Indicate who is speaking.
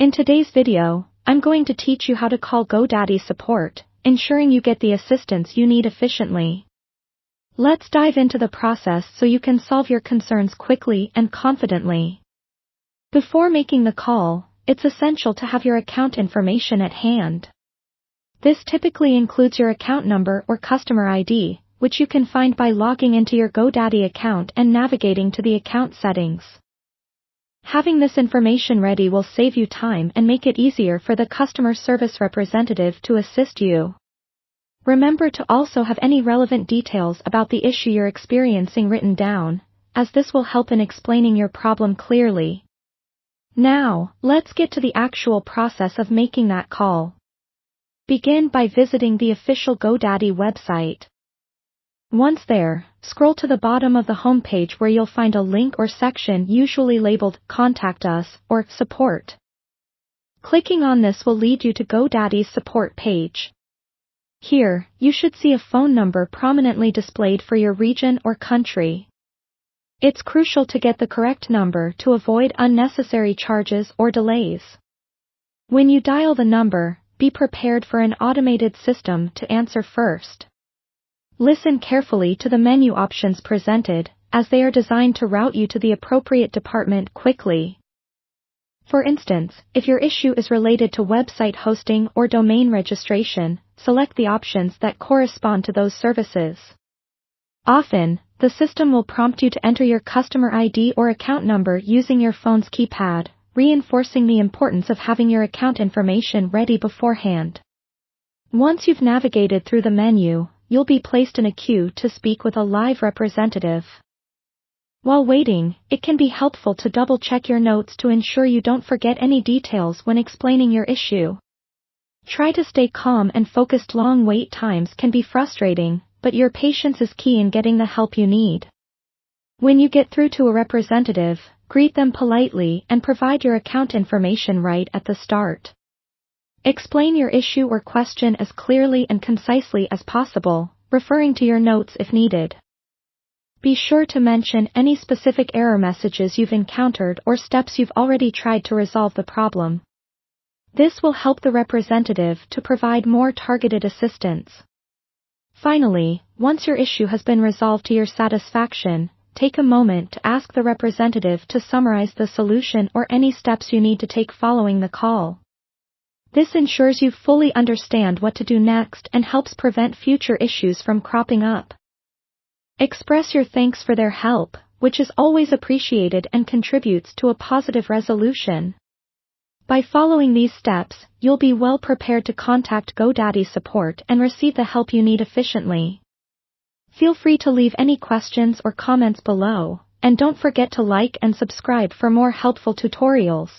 Speaker 1: In today's video, I'm going to teach you how to call Godaddy Support, ensuring you get the assistance you need efficiently. Let's dive into the process so you can solve your concerns quickly and confidently. Before making the call, it's essential to have your account information at hand. This typically includes your account number or customer ID, which you can find by logging into your Godaddy account and navigating to the account settings. Having this information ready will save you time and make it easier for the customer service representative to assist you. Remember to also have any relevant details about the issue you're experiencing written down, as this will help in explaining your problem clearly. Now, let's get to the actual process of making that call. Begin by visiting the official Godaddy website. Once there, scroll to the bottom of the home page where you'll find a link or section usually labeled Contact Us or Support. Clicking on this will lead you to Godaddy's support page. Here, you should see a phone number prominently displayed for your region or country. It's crucial to get the correct number to avoid unnecessary charges or delays. When you dial the number, be prepared for an automated system to answer first. Listen carefully to the menu options presented, as they are designed to route you to the appropriate department quickly. For instance, if your issue is related to website hosting or domain registration, select the options that correspond to those services. Often, the system will prompt you to enter your customer ID or account number using your phone's keypad, reinforcing the importance of having your account information ready beforehand. Once you've navigated through the menu, you'll be placed in a queue to speak with a live representative. While waiting, it can be helpful to double-check your notes to ensure you don't forget any details when explaining your issue. Try to stay calm and focused. Long wait times can be frustrating, but your patience is key in getting the help you need. When you get through to a representative, greet them politely and provide your account information right at the start. Explain your issue or question as clearly and concisely as possible, referring to your notes if needed. Be sure to mention any specific error messages you've encountered or steps you've already tried to resolve the problem. This will help the representative to provide more targeted assistance. Finally, once your issue has been resolved to your satisfaction, take a moment to ask the representative to summarize the solution or any steps you need to take following the call. This ensures you fully understand what to do next and helps prevent future issues from cropping up. Express your thanks for their help, which is always appreciated and contributes to a positive resolution. By following these steps, you'll be well prepared to contact Godaddy Support and receive the help you need efficiently. Feel free to leave any questions or comments below, and don't forget to like and subscribe for more helpful tutorials.